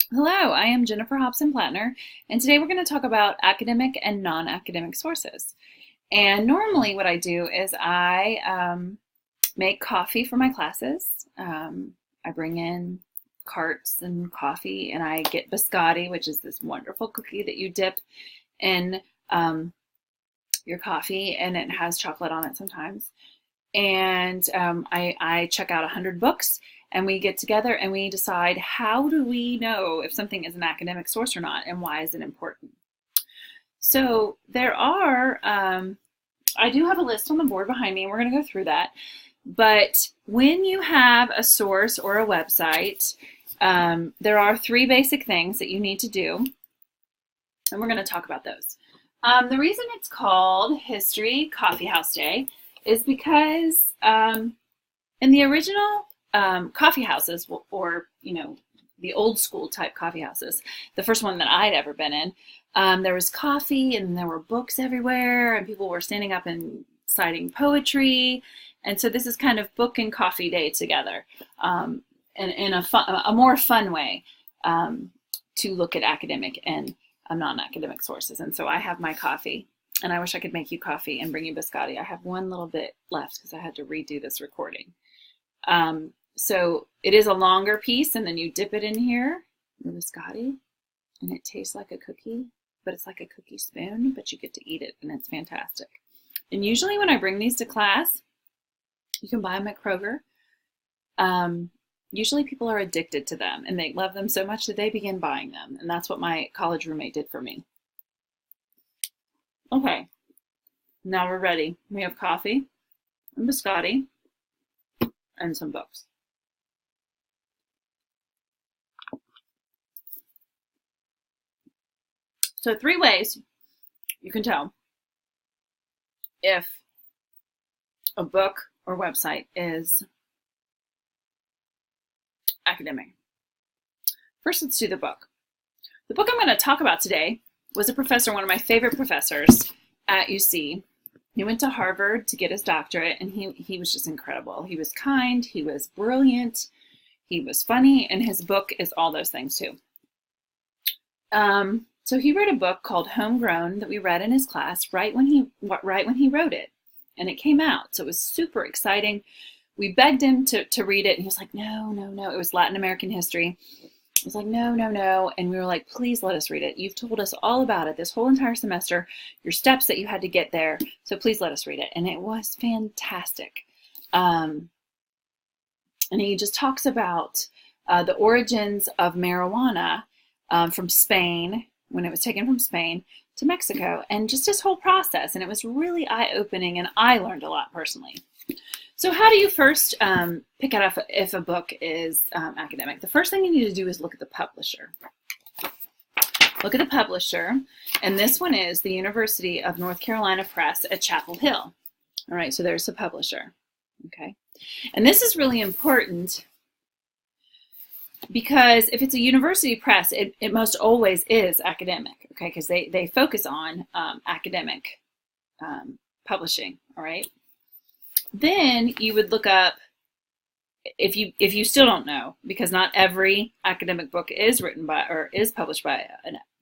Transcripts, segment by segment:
Hello, I am Jennifer Hobson-Plattner, and today we're going to talk about academic and non-academic sources. And normally what I do is I make coffee for my classes. I bring in carts and coffee, and I get biscotti, which is this wonderful cookie that you dip in your coffee, and it has chocolate on it sometimes. And I check out 100 books, and we get together and we decide, how do we know if something is an academic source or not, and why is it important? So there are, I do have a list on the board behind me, and we're going to go through that. But when you have a source or a website, there are three basic things that you need to do, and we're going to talk about those. The reason it's called History Coffeehouse Day is because in the original coffee houses, or the old school type coffee houses, the first one that I'd ever been in, there was coffee and there were books everywhere, and people were standing up and citing poetry, and so this is kind of book and coffee day together, in a more fun way to look at academic and non-academic sources. And so I have my coffee. And I wish I could make you coffee and bring you biscotti. I have one little bit left because I had to redo this recording. So it is a longer piece, and then you dip it in here, the biscotti, and it tastes like a cookie, but it's like a cookie spoon, but you get to eat it, and it's fantastic. And usually when I bring these to class, you can buy them at Kroger. Usually people are addicted to them, and they love them so much that they begin buying them. And that's what my college roommate did for me. Okay, now we're ready. We have coffee and biscotti and some books. So 3 ways you can tell if a book or website is academic. First, let's do the book. The book I'm going to talk about today was a professor, one of my favorite professors at UC. He went to Harvard to get his doctorate, and he was just incredible. He was kind, he was brilliant, he was funny, and his book is all those things too. So he wrote a book called Homegrown that we read in his class right when he wrote it, and it came out. So it was super exciting. We begged him to read it, and he was like, no. It was Latin American history. He was like, no. And we were like, please let us read it. You've told us all about it this whole entire semester, your steps that you had to get there. So please let us read it. And it was fantastic. And he just talks about the origins of marijuana from Spain, when it was taken from Spain to Mexico, and just his whole process. And it was really eye-opening, and I learned a lot personally. So how do you first pick out if a book is academic? The first thing you need to do is look at the publisher. Look at the publisher, and this one is the University of North Carolina Press at Chapel Hill. All right, so there's the publisher, okay? And this is really important because if it's a university press, it most always is academic, okay? Because they focus on academic publishing, all right? Then you would look up, if you still don't know, because not every academic book is written by or is published by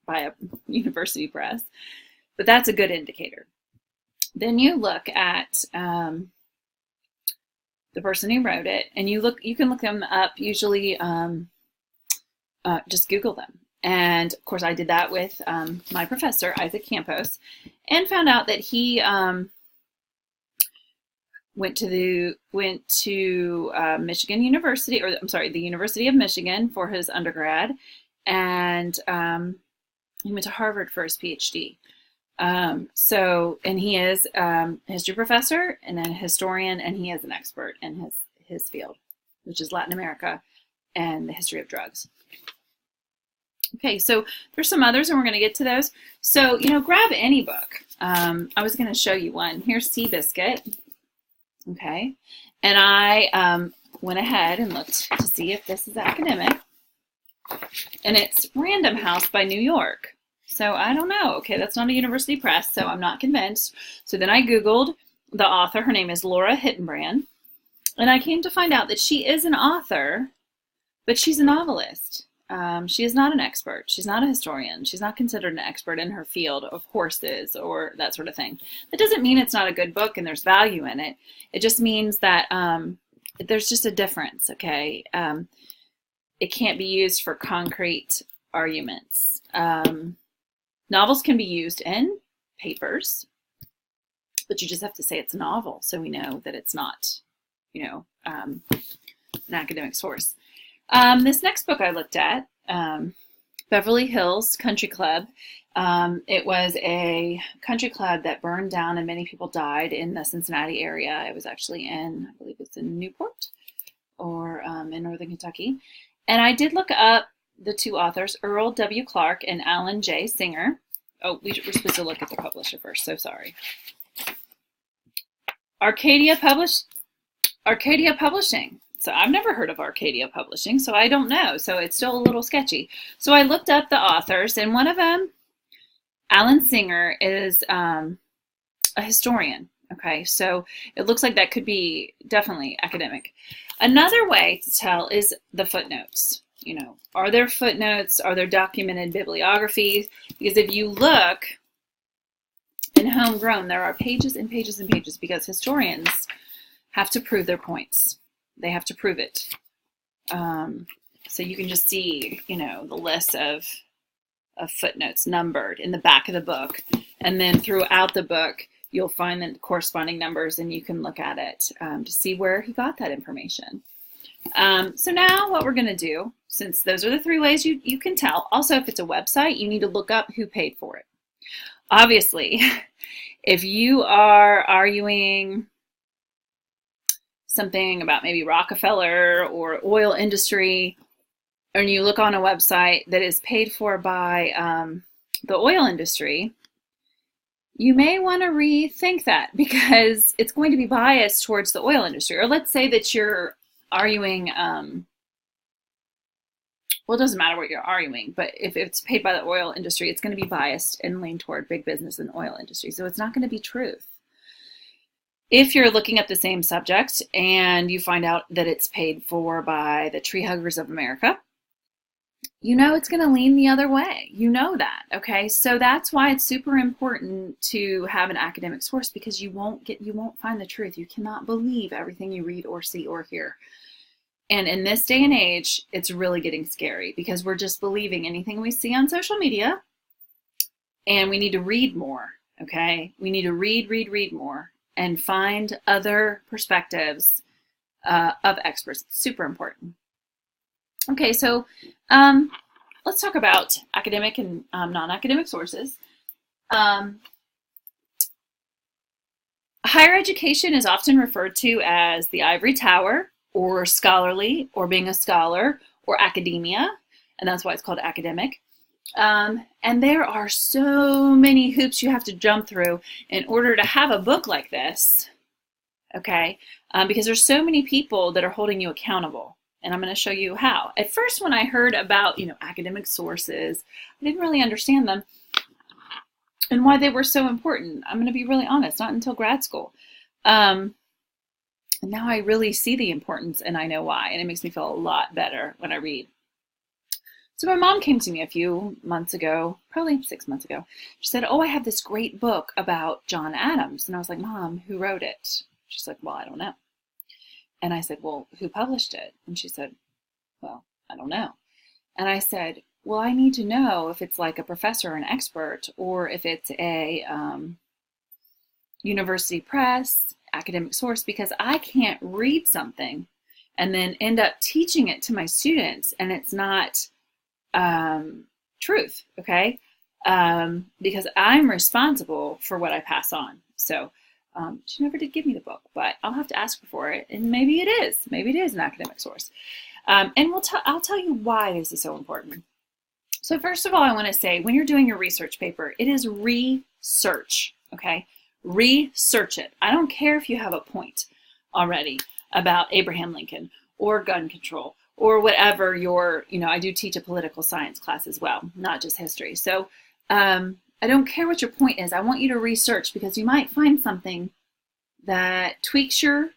a university press, but that's a good indicator. Then you look at the person who wrote it, and you can look them up. Usually, just Google them. And of course, I did that with my professor, Isaac Campos, and found out that he went to Michigan University, or I'm sorry, the University of Michigan for his undergrad, and he went to Harvard for his PhD. And he is a history professor and a historian, and he is an expert in his field, which is Latin America and the history of drugs. Okay, so there's some others, and we're going to get to those. So, grab any book. I was going to show you one. Here's Seabiscuit. Okay, and I went ahead and looked to see if this is academic, and it's Random House by New York. So I don't know. Okay, that's not a university press, so I'm not convinced. So then I Googled the author. Her name is Laura Hittenbrand, and I came to find out that she is an author, but she's a novelist. She is not an expert. She's not a historian. She's not considered an expert in her field of horses or that sort of thing. That doesn't mean it's not a good book and there's value in it. It just means that there's just a difference, okay? It can't be used for concrete arguments. Novels can be used in papers, but you just have to say it's a novel so we know that it's not, an academic source. This next book I looked at, Beverly Hills Country Club. It was a country club that burned down and many people died in the Cincinnati area. It was actually I believe it's in Newport or in Northern Kentucky. And I did look up the two authors, Earl W. Clark and Alan J. Singer. Oh, we're supposed to look at the publisher first, so sorry. Arcadia Publishing. So I've never heard of Arcadia Publishing, so I don't know. So it's still a little sketchy. So I looked up the authors, and one of them, Alan Singer, is a historian. Okay, so it looks like that could be definitely academic. Another way to tell is the footnotes. Are there footnotes? Are there documented bibliography? Because if you look in Homegrown, there are pages and pages and pages because historians have to prove their points. They have to prove it. So you can just see, the list of footnotes numbered in the back of the book. And then throughout the book, you'll find the corresponding numbers and you can look at it to see where he got that information. So now what we're going to do, since those are the three ways you can tell, also if it's a website, you need to look up who paid for it. Obviously, if you are arguing something about maybe Rockefeller or oil industry, and you look on a website that is paid for by the oil industry, you may want to rethink that because it's going to be biased towards the oil industry. Or let's say that you're arguing, well, it doesn't matter what you're arguing, but if it's paid by the oil industry, it's going to be biased and lean toward big business and oil industry. So it's not going to be truth. If you're looking at the same subject and you find out that it's paid for by the tree huggers of America, it's going to lean the other way. That, okay? So that's why it's super important to have an academic source because you won't find the truth. You cannot believe everything you read or see or hear. And in this day and age, it's really getting scary because we're just believing anything we see on social media, and we need to read more, okay? We need to read more and find other perspectives of experts. It's super important. Okay, so let's talk about academic and non-academic sources. Higher education is often referred to as the ivory tower, or scholarly, or being a scholar, or academia, and that's why it's called academic. And there are so many hoops you have to jump through in order to have a book like this, okay? Because there's so many people that are holding you accountable, and I'm going to show you how. At first, when I heard about, academic sources, I didn't really understand them and why they were so important. I'm going to be really honest, not until grad school. And now I really see the importance and I know why, and it makes me feel a lot better when I read. So my mom came to me a few months ago, probably 6 months ago. She said, "Oh, I have this great book about John Adams." And I was like, "Mom, who wrote it?" She's like, "Well, I don't know." And I said, "Well, who published it?" And she said, "Well, I don't know." And I said, "Well, I need to know if it's like a professor or an expert, or if it's a university press, academic source, because I can't read something and then end up teaching it to my students and it's not truth, okay? Because I'm responsible for what I pass on." So she never did give me the book, but I'll have to ask her for it, and maybe it is. Maybe it is an academic source. And I'll tell you why this is so important. So first of all, I want to say, when you're doing your research paper, it is research, okay? Research it. I don't care if you have a point already about Abraham Lincoln or gun control or whatever I do teach a political science class as well, not just history. So I don't care what your point is. I want you to research because you might find something that tweaks your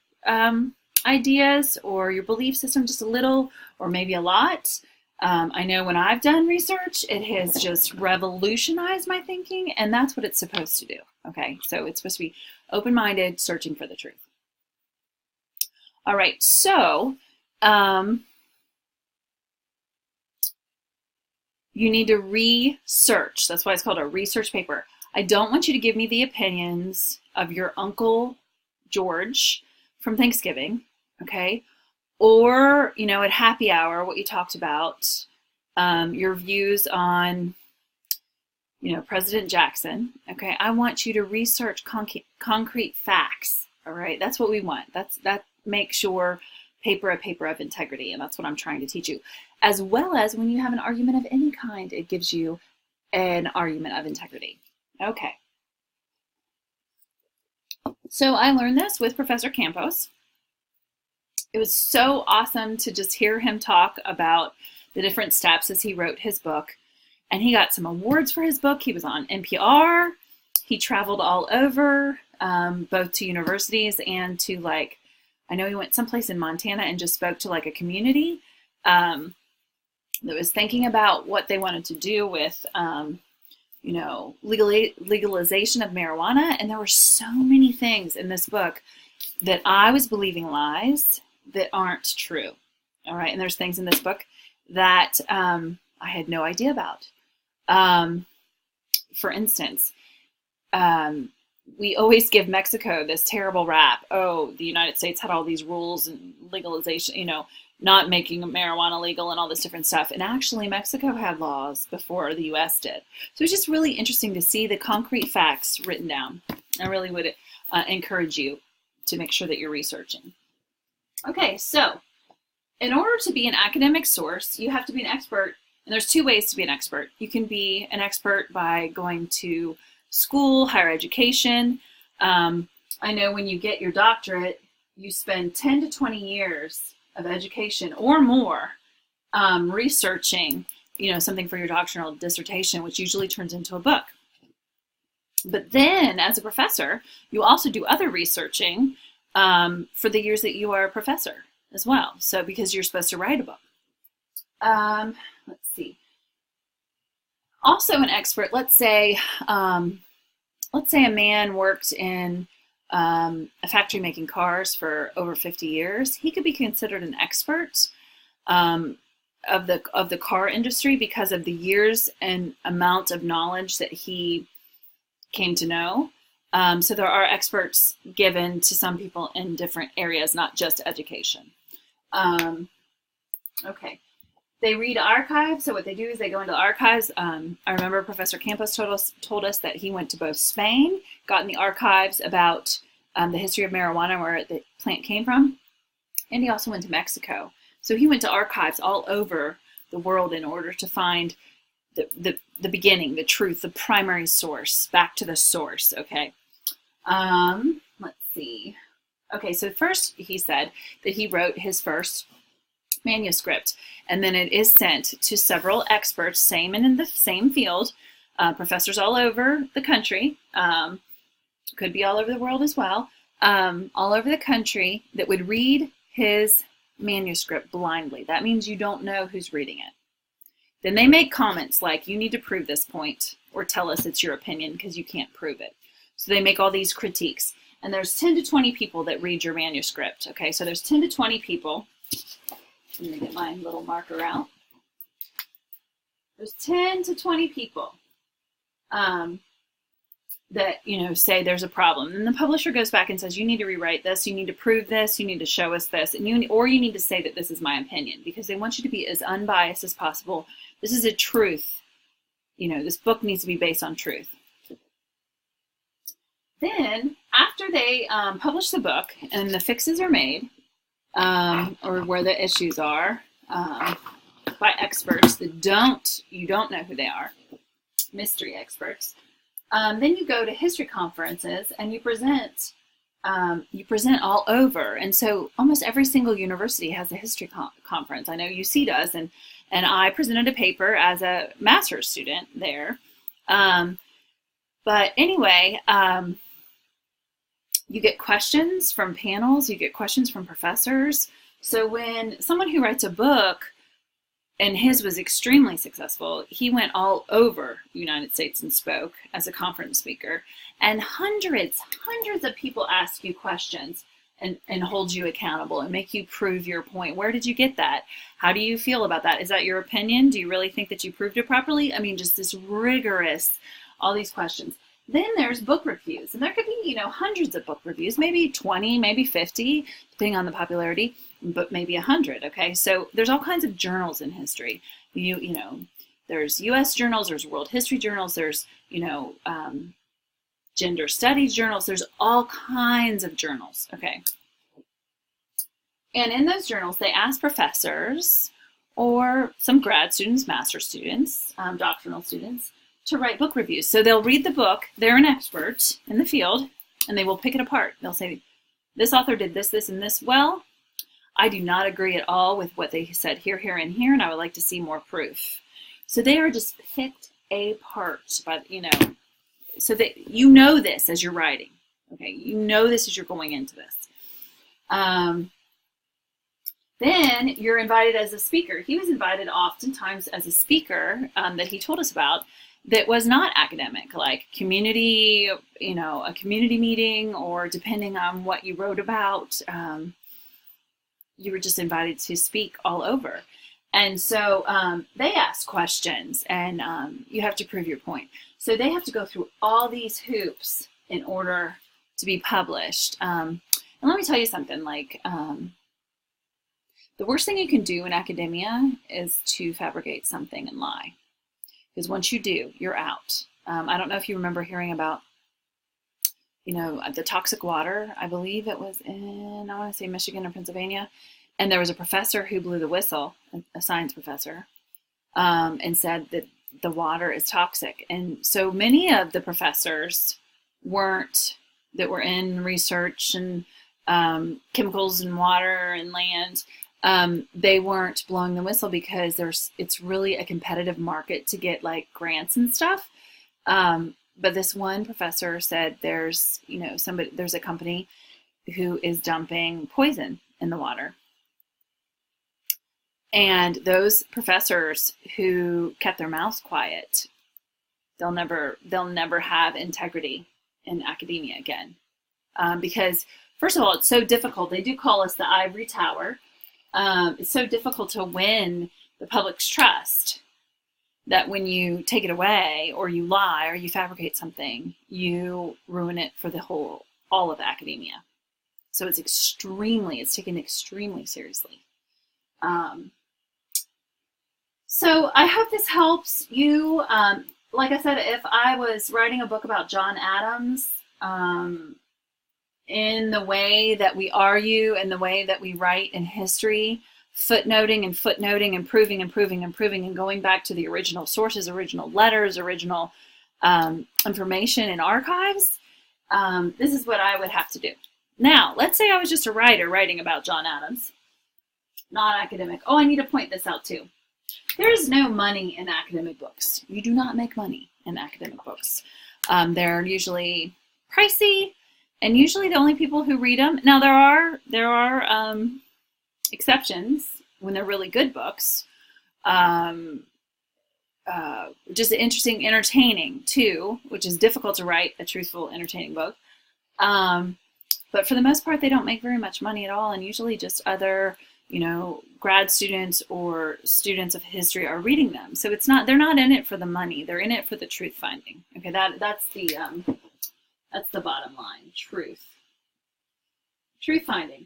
ideas or your belief system just a little or maybe a lot. I know when I've done research, it has just revolutionized my thinking, and that's what it's supposed to do. Okay, so it's supposed to be open-minded, searching for the truth. All right, so you need to research. That's why it's called a research paper. I don't want you to give me the opinions of your Uncle George from Thanksgiving, okay? Or, you know, at happy hour, what you talked about, your views on, you know, President Jackson, okay? I want you to research concrete facts, all right? That's what we want. That makes your paper a paper of integrity, and that's what I'm trying to teach you. As well as when you have an argument of any kind, it gives you an argument of integrity. Okay. So I learned this with Professor Campos. It was so awesome to just hear him talk about the different steps as he wrote his book. And he got some awards for his book. He was on NPR. He traveled all over, both to universities and to, like, I know he went someplace in Montana and just spoke to like a community that was thinking about what they wanted to do with, you know, legalization of marijuana. And there were so many things in this book that I was believing lies that aren't true. All right. And there's things in this book that I had no idea about. For instance, we always give Mexico this terrible rap. Oh, the United States had all these rules and legalization, you know, not making marijuana legal and all this different stuff. And actually, Mexico had laws before the U.S. did. So it's just really interesting to see the concrete facts written down. I really would encourage you to make sure that you're researching. Okay, so in order to be an academic source, you have to be an expert. And there's two ways to be an expert. You can be an expert by going to school, higher education. I know when you get your doctorate, you spend 10 to 20 years of education or more researching, you know, something for your doctoral dissertation, which usually turns into a book. But then as a professor, you also do other researching for the years that you are a professor as well. So because you're supposed to write a book. Let's see. Also an expert, let's say a man worked in a factory making cars for over 50 years. He could be considered an expert of the car industry because of the years and amount of knowledge that he came to know. So there are experts given to some people in different areas, not just education. Okay. They read archives. So what they do is they go into the archives. I remember Professor Campos told us that he went to both Spain, got in the archives about the history of marijuana, where the plant came from, and he also went to Mexico. So he went to archives all over the world in order to find the beginning, the truth, the primary source, back to the source. Okay. Let's see. Okay, so first he said that he wrote his first manuscript, and then it is sent to several experts, same and in the same field, professors all over the country, could be all over the world as well, all over the country, that would read his manuscript blindly. That means you don't know who's reading it. Then they make comments like, you need to prove this point, or tell us it's your opinion because you can't prove it. So they make all these critiques. And there's 10 to 20 people that read your manuscript. Okay, so there's 10 to 20 people. I'm going to get my little marker out. There's 10 to 20 people that, you know, say there's a problem. And the publisher goes back and says, you need to rewrite this, you need to prove this, you need to show us this, and you need to say that this is my opinion, because they want you to be as unbiased as possible. This is a truth. You know, this book needs to be based on truth. Then, after they publish the book and the fixes are made, or where the issues are, by experts that you don't know who they are, mystery experts, then you go to history conferences and you present all over. And so almost every single university has a history conference. I know UC does, and I presented a paper as a master's student there. But anyway, you get questions from panels, you get questions from professors. So when someone who writes a book and his was extremely successful. He went all over the United States and spoke as a conference speaker, and hundreds of people ask you questions and hold you accountable and make you prove your point. Where did you get that? How do you feel about that? Is that your opinion? Do you really think that you proved it properly? I mean, just this rigorous, all these questions. Then there's book reviews, and there could be, hundreds of book reviews, maybe 20, maybe 50, depending on the popularity, but maybe 100, okay? So there's all kinds of journals in history. There's U.S. journals, there's world history journals, there's, gender studies journals, there's all kinds of journals, okay? And in those journals, they ask professors or some grad students, master students, doctoral students, to write book reviews. So they'll read the book, they're an expert in the field, and they will pick it apart. They'll say, this author did this, this, and this. Well, I do not agree at all with what they said here, here, and here, and I would like to see more proof. So they are just picked apart by, so that this as you're writing, okay? This as you're going into this. Then you're invited as a speaker. He was invited oftentimes as a speaker that he told us about that was not academic, like community, a community meeting, or depending on what you wrote about, you were just invited to speak all over. And so they ask questions, and you have to prove your point. So they have to go through all these hoops in order to be published. And let me tell you something, like the worst thing you can do in academia is to fabricate something and lie. Because once you do, you're out. I don't know if you remember hearing about, the toxic water. I believe it was in, I want to say Michigan or Pennsylvania. And there was a professor who blew the whistle, a science professor, and said that the water is toxic. And so many of the professors that were in research and chemicals in water and land, they weren't blowing the whistle because it's really a competitive market to get like grants and stuff. But this one professor said there's a company who is dumping poison in the water. And those professors who kept their mouths quiet, they'll never have integrity in academia again. Because first of all, it's so difficult. They do call us the ivory tower. It's so difficult to win the public's trust that when you take it away, or you lie, or you fabricate something, you ruin it for all of academia. So it's taken extremely seriously. So I hope this helps you. Like I said, if I was writing a book about John Adams, in the way that we argue and the way that we write in history, footnoting and proving and going back to the original sources, original letters, original information in archives, this is what I would have to do. Now, let's say I was just a writer writing about John Adams, not academic. Oh, I need to point this out too. There is no money in academic books. You do not make money in academic books. They're usually pricey, and usually the only people who read them. Now there are exceptions when they're really good books. Just interesting, entertaining too, which is difficult to write a truthful, entertaining book. But for the most part, they don't make very much money at all, and usually just other grad students or students of history are reading them. So they're not in it for the money. They're in it for the truth finding. Okay, that's the bottom line. Truth finding.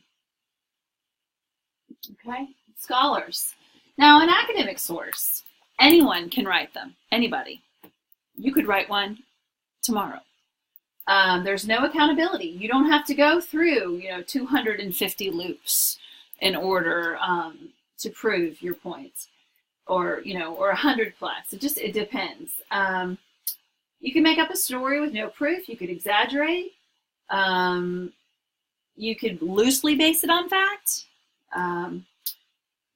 Okay, scholars. Now, an academic source, anyone can write them. Anybody. You could write one tomorrow. There's no accountability. You don't have to go through 250 loops in order to prove your points, or 100 plus. It depends. You can make up a story with no proof. You could exaggerate. You could loosely base it on fact.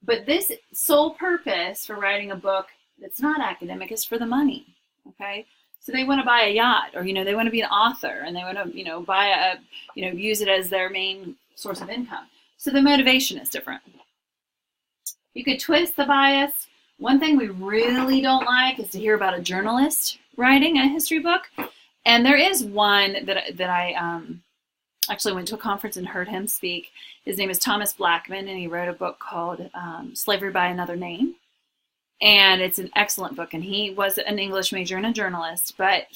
But this sole purpose for writing a book that's not academic is for the money. Okay. So they want to buy a yacht, or they want to be an author, and they want to buy use it as their main source of income. So the motivation is different. You could twist the bias One thing we really don't like is to hear about a journalist writing a history book. And there is one that I actually went to a conference and heard him speak. His name is Thomas Blackman, and he wrote a book called Slavery by Another Name. And it's an excellent book. And he was an English major and a journalist, but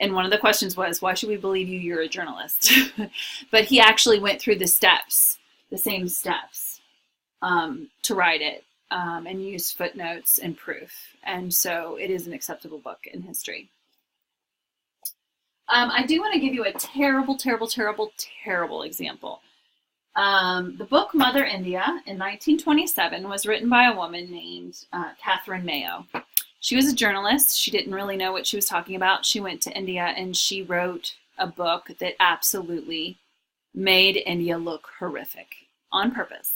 and one of the questions was, why should we believe you? You're a journalist. But he actually went through the same steps to write it, and used footnotes and proof. And so it is an acceptable book in history. I do want to give you a terrible, terrible, terrible, terrible example. The book Mother India in 1927 was written by a woman named Catherine Mayo. She was a journalist. She didn't really know what she was talking about. She went to India and she wrote a book that absolutely made India look horrific on purpose.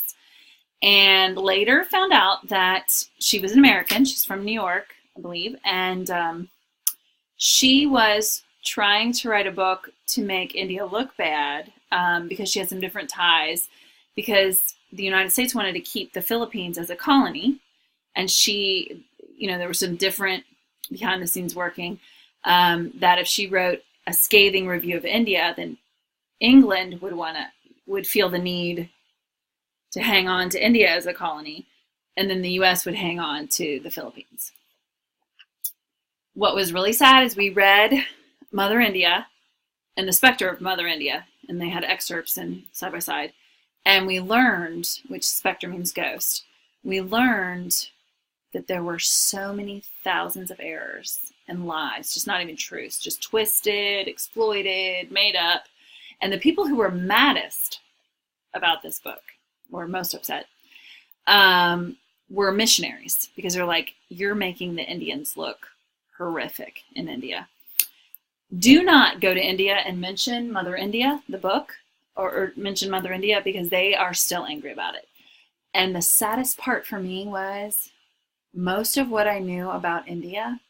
And later found out that she was an American. She's from New York, I believe. And she was trying to write a book to make India look bad because she had some different ties, because the United States wanted to keep the Philippines as a colony. And she, there was some different behind the scenes working, that if she wrote a scathing review of India, then England would feel the need to hang on to India as a colony, and then the US would hang on to the Philippines. What was really sad is we read Mother India and The Spectre of Mother India, and they had excerpts and side by side, and we learned, which spectre means ghost, we learned that there were so many thousands of errors and lies, just not even truths, just twisted, exploited, made up. And the people who were maddest about this book, or most upset, were missionaries, because they're like, you're making the Indians look horrific in India. Do not go to India and mention Mother India, the book, or mention Mother India, because they are still angry about it. And the saddest part for me was most of what I knew about India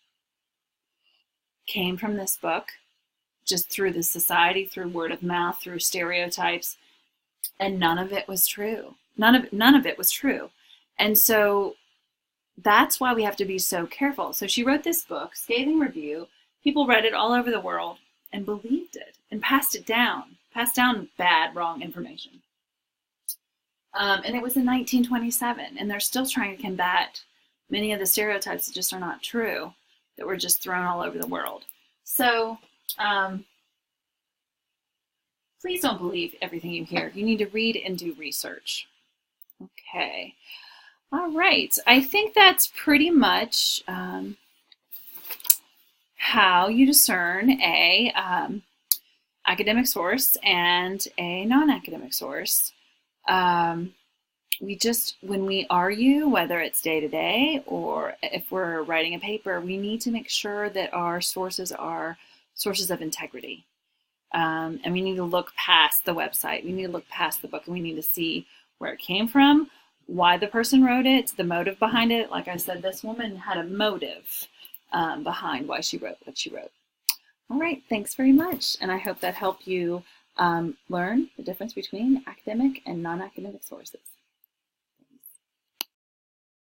came from this book, just through the society, through word of mouth, through stereotypes, and none of it was true. None of it was true. And so that's why we have to be so careful. So she wrote this book, scathing review. People read it all over the world and believed it and passed down bad, wrong information. And it was in 1927, and they're still trying to combat many of the stereotypes that just are not true, that were just thrown all over the world. So please don't believe everything you hear. You need to read and do research. Okay. All right. I think that's pretty much how you discern a academic source and a non-academic source. When we argue, whether it's day to day or if we're writing a paper, we need to make sure that our sources are sources of integrity. And we need to look past the website. We need to look past the book, and we need to see where it came from, why the person wrote it, the motive behind it. Like I said, this woman had a motive behind why she wrote what she wrote. All right, thanks very much. And I hope that helped you learn the difference between academic and non-academic sources.